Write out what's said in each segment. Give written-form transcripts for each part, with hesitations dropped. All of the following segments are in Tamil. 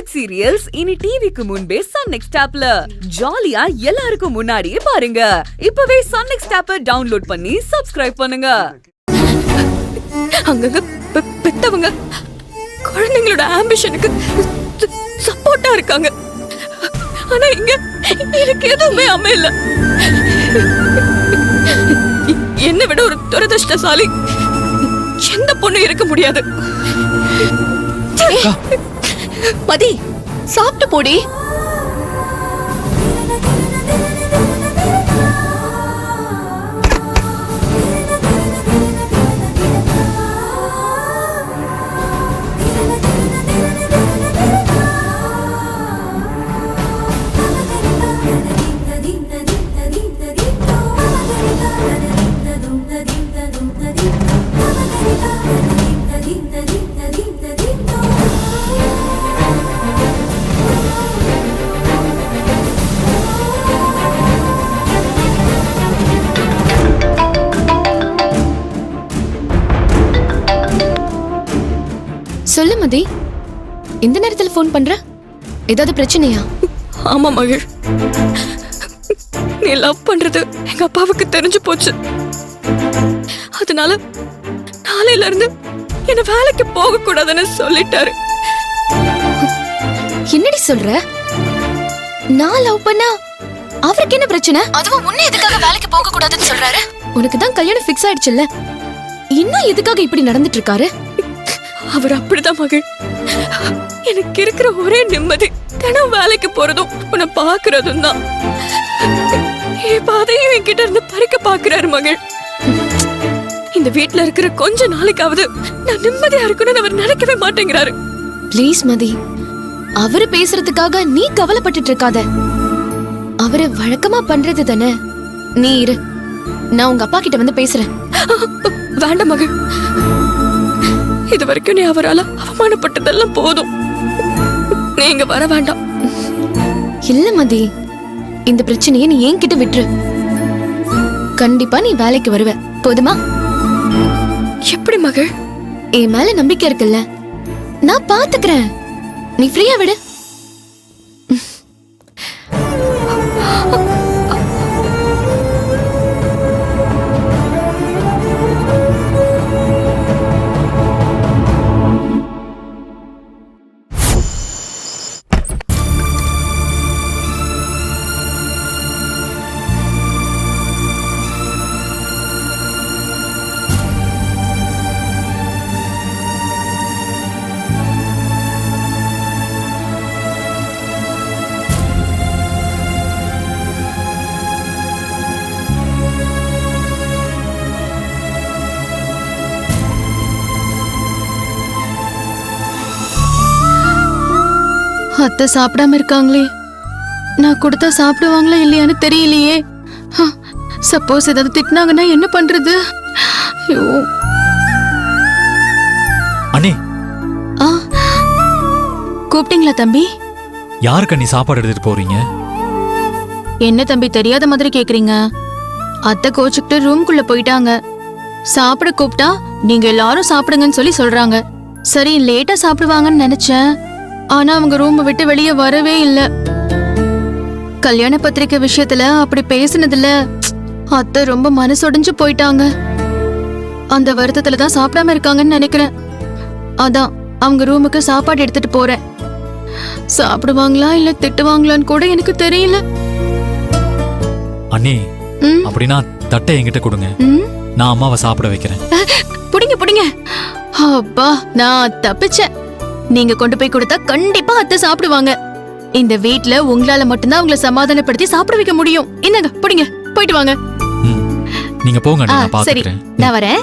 ஹிட் சீரியல்ஸ் இனி டிவிக்கு முன்பே சன் நெக்ஸ்ட் ஆப்ல ஜாலியா எல்லாருக்கும் முன்னாடியே பாருங்க. இப்பவே சன் நெக்ஸ்ட் ஆப்பை டவுன்லோட் பண்ணி சப்ஸ்கிரைப் பண்ணுங்க. அங்கங்க பெத்தவங்க குழந்தைங்களோட ஆம்பிஷனுக்கு சப்போர்ட்டா இருக்காங்க. ஆனா இங்க எனக்கு எதுவுமே அமையல. என்னை விட ஒரு துரதிருஷ்டசாலி எந்த பொண்ணு இருக்க முடியாது. மதி, சாப்பிட்டு போடி. சொல்லு மதி, இந்த நேரத்துல போன் பண்ற, ஏதாவது பிரச்சனையா? ஆமா மகிழ், நீ லவ் பண்றது எங்க அப்பாவுக்கு தெரிஞ்சு போச்சு. அதனால நாளையில இருந்து என்ன வேலைக்கு போக கூடாதுன்னு சொல்லிட்டாரு. என்னடி சொல்ற? நான் லவ் பண்ணா அவருக்கு என்ன பிரச்சனை? அதுவும் முன்ன எதுக்காக வேலைக்கு போக கூடாதுன்னு சொல்றாரு? உனக்கு தான் கல்யாணம் ஃபிக்ஸ் ஆயிடுச்சுல்ல, இன்னும் எதுக்காக இப்படி நடந்துட்டு இருக்காரு? அவர் அப்படிதான் மகிழ். எனக்கு இருக்கிற ஒரே நிம்மதி தினம் வேலைக்கு போறதும் உன்னை பாக்குறதும் தான். அதையும் என்கிட்ட இருந்து பறிக்க பாக்குறாரு மகிழ். இந்த வீட்டுல இருக்கிற கொஞ்ச நாளைக்காவது நான் நிம்மதியா இருக்கணும்னு அவர் நினைக்கவே மாட்டேங்கிறாரு. ப்ளீஸ் மதி, அவரு பேசுறதுக்காக நீ கவலைப்பட்டுட்டு இருக்காத. அவரு வழக்கமா பண்றது தானே. நீ இரு, நான் உங்க அப்பா கிட்ட வந்து பேசுறேன். வேண்டாம் மகிழ், இது வரைக்கும் நீ அவரால அவமானப்பட்டதெல்லாம் போதும். நீங்க வர வேண்டாம். இல்ல மதி, இந்த பிரச்சனையை நீ என்கிட்ட விட்டுரு. கண்டிப்பா நீ வேலைக்கு வருவ, போதுமா? எப்படி மகள்? என் மேல நம்பிக்கை இருக்குல்ல, நான் பாத்துக்கிறேன். நீ ஃப்ரீயா விடு. அத்தை சாப்பிடாம இருக்காங்களே, நான் கொடுத்தா சாப்பிடுவாங்களா இல்லையான்னு தெரியலையே. சப்போஸ் ஏதாவது திட்டினாங்கன்னா என்ன பண்றது? ஐயோ. அண்ணே, கூப்பிட்டீங்களா தம்பி? யாருக்கு நீ சாப்பாடு எடுத்துட்டு போறீங்க? என்ன தம்பி தெரியாத மாதிரி கேக்குறீங்க? அத்தை கோச்சுக்கிட்டு ரூம்குள்ள போயிட்டாங்க. சாப்பிட கூப்பிட்டா நீங்க எல்லாரும் சாப்பிடுங்கன்னு சொல்லி சொல்றாங்க. சரி, லேட்டா சாப்பிடுவாங்கன்னு நினைச்சேன். ஆனா அவங்க ரூம் விட்டு வெளியே வரவே இல்ல. கல்யாண பத்திரிக்கை விஷயத்துல அப்படி பேசினதுல அத்தை ரொம்ப மனசொடைஞ்சு போயிட்டாங்க. அந்த வருத்தத்துல தான் சாப்பிடாம இருக்காங்கன்னு நினைக்கிறேன். அதான் அவங்க ரூமுக்கு சாப்பாடு எடுத்துட்டு போறேன். சாப்பிடுவாங்களா இல்ல திட்டுவாங்களான்னு கூட எனக்கு தெரியல. அண்ணி, அப்படின்னா தட்டை என்கிட்ட கொடுங்க, நான் அம்மாவை சாப்பிட வைக்கிறேன். புடிங்க புடிங்க. அப்பா, நான் தப்பிச்சேன். நீங்க கொண்டு போய் கொடுத்தா கண்டிப்பா அத்தை சாப்பிடுவாங்க. இந்த வீட்ல உங்களால மட்டும்தான் அவங்கள சமாதானப்படுத்தி சாப்பிட வைக்க முடியும். என்னங்க புடிங்க, போயிட்டு வாங்க. நீங்க போங்க, நான் சரி, பாத்துக்கிறேன். நான் வரேன்.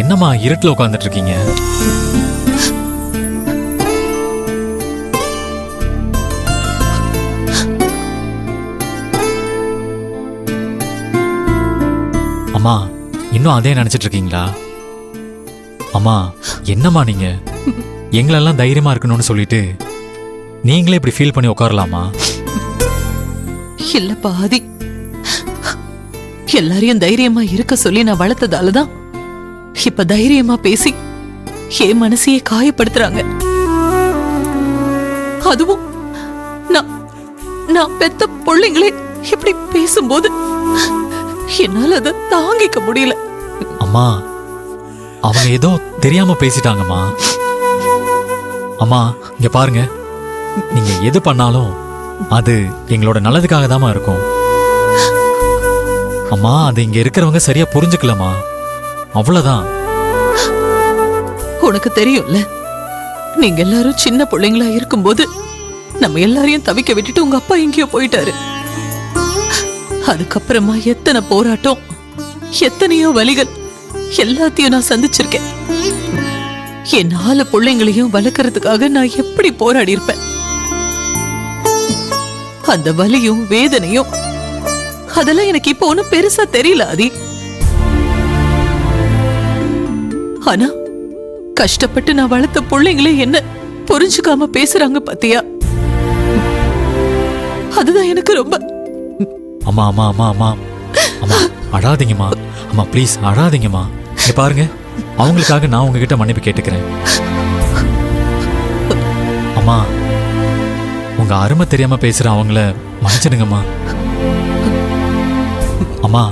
என்னம்மா இருட்டுல உட்கார்ந்துட்டு இருக்கீங்க? அம்மா இன்னும் அதே நினைச்சிட்டு இருக்கீங்களா? அம்மா என்னம்மா நீங்க எங்களெல்லாம் தைரியமா இருக்கணும்னு சொல்லிட்டு நீங்களே இப்படி ஃபீல் பண்ணி உட்காரலாமா? இல்ல பாதி எல்லாரையும் தைரியமா இருக்க சொல்லி நான் வளர்த்ததாலதான் இப்ப தைரியமா பேசி என் மனசையே காயப்படுத்துறாங்க. அதுவும் நான் பெத்த பிள்ளைங்களே இப்படி பேசும்போது என்னால அதை தாங்கிக்க முடியல. அம்மா அவங்க ஏதோ தெரியாம பேசிட்டாங்கம்மா. அம்மா இங்க பாருங்க, நீங்க எது பண்ணாலும் அது எங்களோட நல்லதுக்காக தாமா இருக்கும். அம்மா அது இங்க இருக்கிறவங்க சரியா புரிஞ்சுக்கலமா, அவ்வளவுதான். உனக்கு தெரியும்ல, நீங்க எல்லாரும் சின்ன பிள்ளைங்களா இருக்கும்போது நம்ம எல்லாரையும் தவிக்க விட்டுட்டு உங்க அப்பா எங்கேயோ போயிட்டாரு. அதுக்கப்புறமா எத்தனை போராட்டம், எத்தனையோ வலிகள் எல்லாத்தையும் நான் சந்திச்சிருக்கேன். என் 4 பிள்ளைங்களையும் வளர்க்கறதுக்காக நான் எப்படி போராடி இருப்பேன். அந்த வலியும் வேதனையும் அதெல்லாம் எனக்கு இப்போ ஒண்ணும் பெருசா தெரியல ஆதி. ஆனா கஷ்டப்பட்டு நான் வளர்த்த பிள்ளைங்களே என்ன புரிஞ்சுக்காம பேசுறாங்க பாத்தியா? அதுதான் எனக்கு ரொம்ப. அம்மா அம்மா அம்மா அம்மா அம்மா அழாதீங்கம்மா. அம்மா ப்ளீஸ் அழாதீங்கம்மா. இங்க பாருங்க, அவங்களுக்காக நான் உங்ககிட்ட மன்னிப்பு கேட்டுக்கிறேன். அம்மா உங்க அருமை தெரியாம பேசுற அவங்கள மன்னிச்சிடுங்கம்மா. அம்மா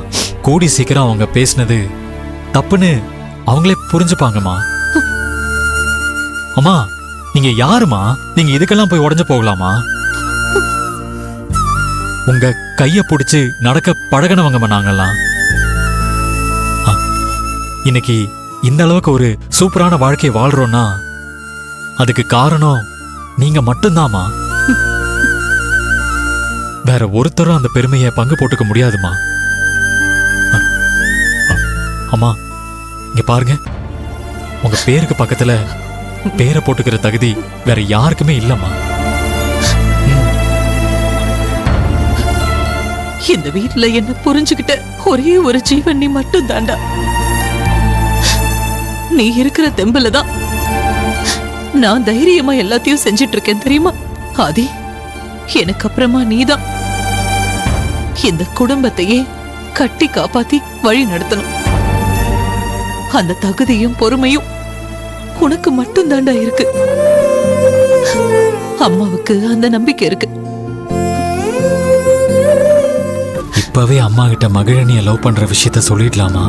கூடி சீக்கிரம் அவங்க பேசினது தப்புன்னு அவங்களே புரிஞ்சுப்பாங்கம்மா. அம்மா நீங்க யாருமா? நீங்க இதுக்கெல்லாம் போய் உடஞ்சு போகலாமா? உங்க கைய பிடிச்சு நடக்க பழகினவங்கம்மா நாங்கெல்லாம். இன்னைக்கு இந்த அளவுக்கு ஒரு சூப்பரான வாழ்க்கையை வாழ்றோம்னா அதுக்கு காரணம் நீங்க மட்டும்தாம்மா. வேற ஒருத்தரும் அந்த பெருமையை பங்கு போட்டுக்க முடியாதுமா. அம்மா இங்க பாருங்க, உங்க பேருக்கு பக்கத்துல பேரை போட்டுக்கிற தகுதி வேற யாருக்குமே இல்லம்மா. இந்த வீட்டுல என்ன புரிஞ்சுக்கிட்ட ஒரே ஒரு ஜீவன் நீ மட்டும் தாண்டா. நீ இருக்கிற தெம்புல தான் நான் தைரியமா எல்லாத்தையும் செஞ்சிட்டு இருக்கேன் தெரியுமா ஆதி? எனக்கு அப்புறமா நீதான் இந்த குடும்பத்தையே கட்டி காப்பாத்தி வழி நடத்தணும். அந்த தகுதியும் பொறுமையும் உனக்கு மட்டும் தாண்டா இருக்கு. அம்மாவுக்கு அந்த நம்பிக்கை இருக்கு. இப்பவே அம்மா கிட்ட மகிழனிய லவ் பண்ற விஷயத்த சொல்லிடலாமா?